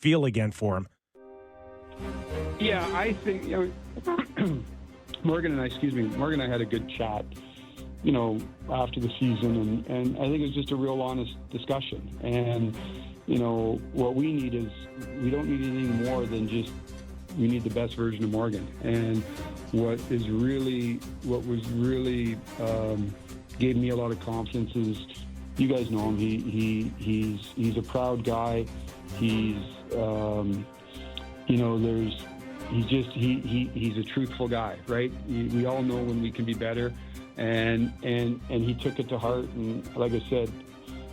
feel again for him? Yeah, I think Morgan and I had a good chat, after the season, and I think it was just a real honest discussion. And what we need is, we don't need anything more than just, we need the best version of Morgan. And what was really gave me a lot of confidence is, you guys know him. He's a proud guy. He's he's a truthful guy, right? We all know when we can be better, and he took it to heart. And like I said,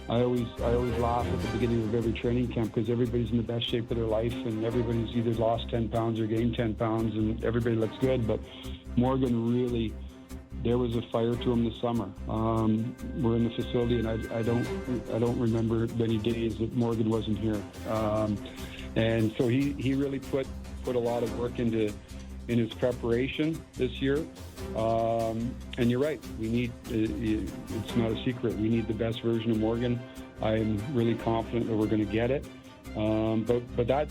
I always laugh at the beginning of every training camp, because everybody's in the best shape of their life, and everybody's either lost 10 pounds or gained 10 pounds, and everybody looks good. But Morgan really, there was a fire to him this summer. We're in the facility, and I don't remember many days that Morgan wasn't here. And so he really put a lot of work in his preparation this year. And you're right, we need, it's not a secret, we need the best version of Morgan. I'm really confident that we're going to get it. But that,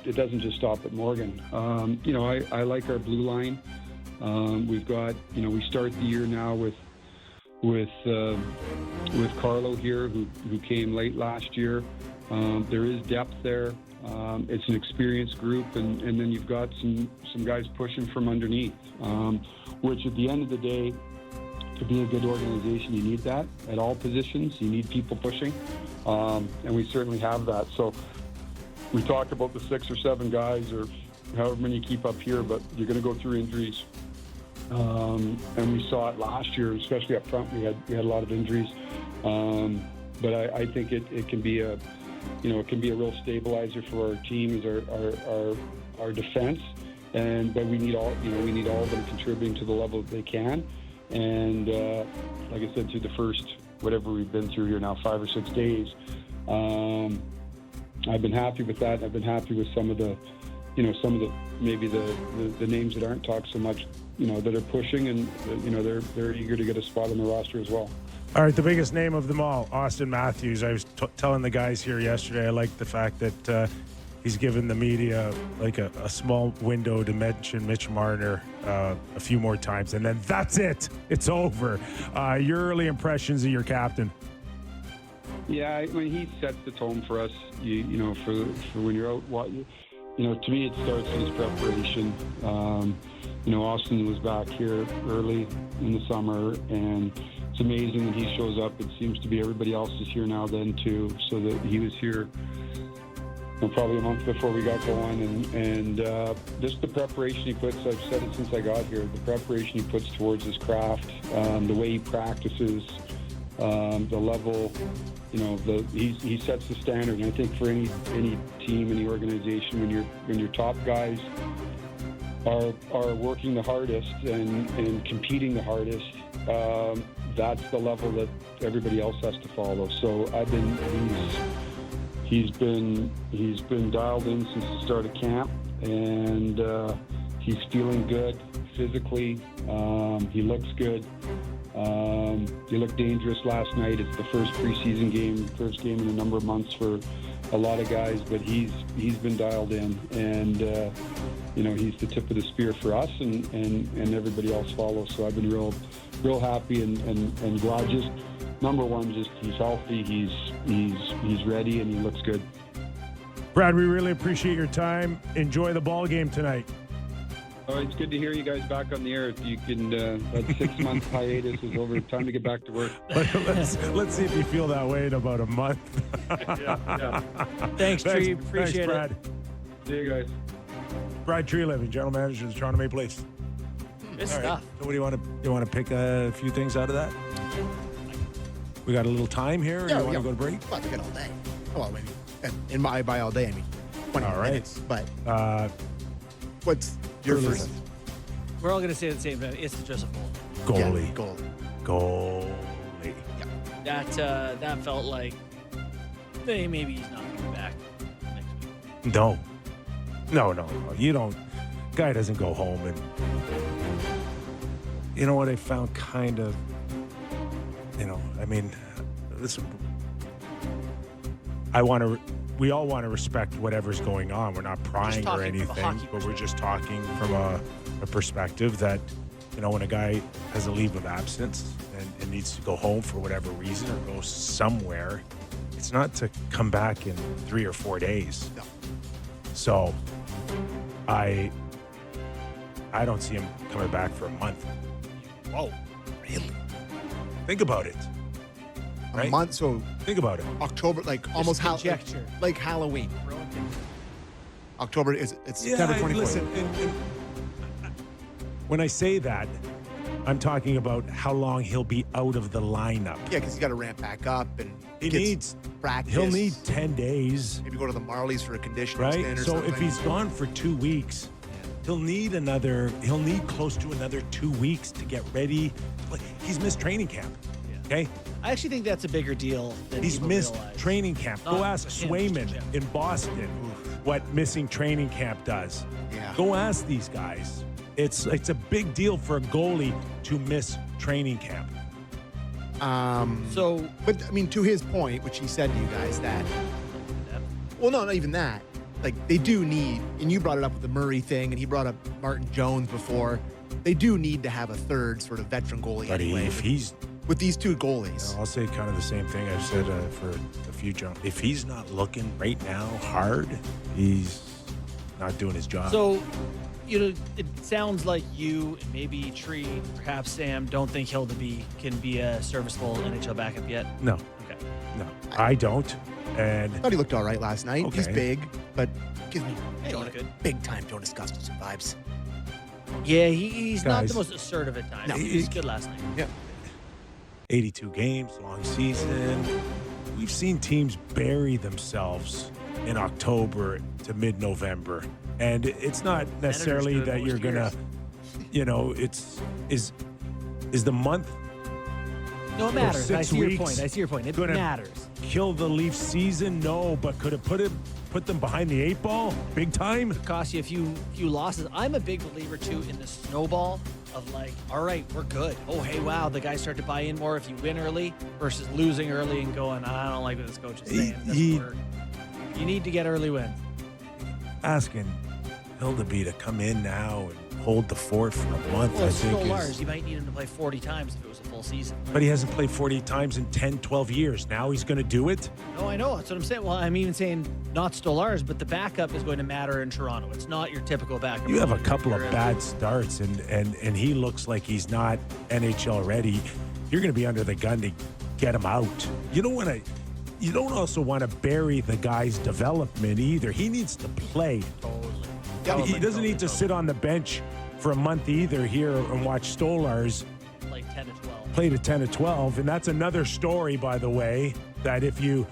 it doesn't just stop at Morgan. I like our blue line. We've got, we start the year now with Carlo here, who came late last year. There is depth there. It's an experienced group, and then you've got some guys pushing from underneath, which at the end of the day, to be a good organization, you need that at all positions. You need people pushing, and we certainly have that. So we talked about the 6 or 7 guys, or however many you keep up here, but you're going to go through injuries. And we saw it last year, especially up front. We had a lot of injuries, but I think it can be a real stabilizer for our team, is our defense. But we need all of them contributing to the level that they can. And like I said, through the first, whatever we've been through here now, 5 or 6 days, I've been happy with that. I've been happy with some of the maybe the names that aren't talked so much, that are pushing, and they're eager to get a spot on the roster as well. All right, the biggest name of them all, Austin Matthews. I was telling the guys here yesterday, I like the fact that he's given the media like a small window to mention Mitch Marner a few more times, and then that's it. It's over. Your early impressions of your captain. Yeah, he sets the tone for us. For when you're out, to me, it starts with his preparation. Austin was back here early in the summer, and it's amazing when he shows up. It seems to be everybody else is here now then too, so that he was here probably a month before we got going, and just the preparation he puts, I've said it since I got here, the preparation he puts towards his craft, the way he practices, the level, he sets the standard. And I think for any team, any organization, when your top guys are working the hardest and competing the hardest, that's the level that everybody else has to follow. So he's been dialed in since the start of camp, and he's feeling good physically. He looks good. He looked dangerous last night. It's the first preseason game, first game in a number of months for a lot of guys, but he's been dialed in, and he's the tip of the spear for us, and everybody else follows. So I've been real happy and glad. Just number one, just he's healthy, he's ready, and he looks good. Brad, we really appreciate your time. Enjoy the ball game tonight. Oh, it's good to hear you guys back on the air. If you can, that 6-month hiatus is over. Time to get back to work. Let's see if you feel that way in about a month. Yeah. Thanks, Tree. Appreciate it. Brad. See you guys. Brad Treliving, general manager of the Toronto Maple Leafs. Good stuff. So what do you want to pick a few things out of that? We got a little time here. Or you want to go to break? Well, we got all day. Well, maybe by all day, I mean 20 minutes. But what's your first? We're all going to say the same thing. It's Joseph Gold. Goalie. Yeah, Goalie. Yeah. That felt like maybe he's not coming back next week. No. You don't. Guy doesn't go home. And you know what I found kind of, I want to we all want to respect whatever's going on. We're not prying or talking from a anything, hockey but we're just talking from a perspective that, when a guy has a leave of absence and needs to go home for whatever reason or go somewhere, it's not to come back in 3 or 4 days. No. So I don't see him coming back for a month. Whoa. Really? Think about it. A Right? month, so Think about it. October, almost conjecture. like Halloween. October it's September 24th. Listen, and when I say that, I'm talking about how long he'll be out of the lineup. Yeah, because he's got to ramp back up and He gets needs practice. He'll need 10 days, maybe go to the Marlies for a conditioning right? stint or So something. if he's gone for 2 weeks, he'll need close to another 2 weeks to get ready. He's missed training camp. Okay? I actually think that's a bigger deal than He's people missed realize. training camp. Not Go ask for him, Swayman just Jim. in Boston what missing training camp does. Yeah. Go ask these guys. It's a big deal for a goalie to miss training camp. So, But I mean, to his point, which he said to you guys that, well, no, not even that. Like they do need, and you brought it up with the Murray thing, and he brought up Martin Jones before. They do need to have a third sort of veteran goalie But anyway. if he's, with these two goalies, I'll say kind of the same thing I've said for a few jumps. If he's not looking right now hard, he's not doing his job. So, it sounds like you and maybe Tree, perhaps Sam, don't think he'll can be a serviceable NHL backup yet. No, Okay. no, I don't. And I thought he looked all right last night. He's Okay. big, but gives me Hey, look good. big time Jonas Gustafsson vibes. Yeah, he's not Guys. the most assertive at times. No. He was good last night. Yeah. 82 games, long season. We've seen teams bury themselves in October to mid-November, and it's not necessarily do it that most you're gonna, is the month No, it matters. 6 I see your weeks point. I see your point. It gonna matters. kill the Leafs season? No, but could it put them behind the 8 ball big time? Cost you a few losses. I'm a big believer too in the snowball of like, all right, we're good. Oh, hey, wow, the guys start to buy in more if you win early versus losing early and going, I don't like what this coach is saying. It doesn't work. You need to get early wins. Asking Hildeby to come in now and hold the fort for a month, Well, I it's think Stolarz. is. You might need him to play 40 times if it was a full season. But he hasn't played 40 times in 10, 12 years. Now he's going to do it? No, I know. That's what I'm saying. Well, I'm even saying not Stolarz, but the backup is going to matter in Toronto. It's not your typical backup. You have a couple of bad starts, and he looks like he's not NHL ready. You're going to be under the gun to get him out. You don't also want to bury the guy's development either. He needs to play. Totally. He doesn't need to sit on the bench for a month either here and watch Stolarz Like 10 to 12. play to 10 to 12. And that's another story, by the way, that if you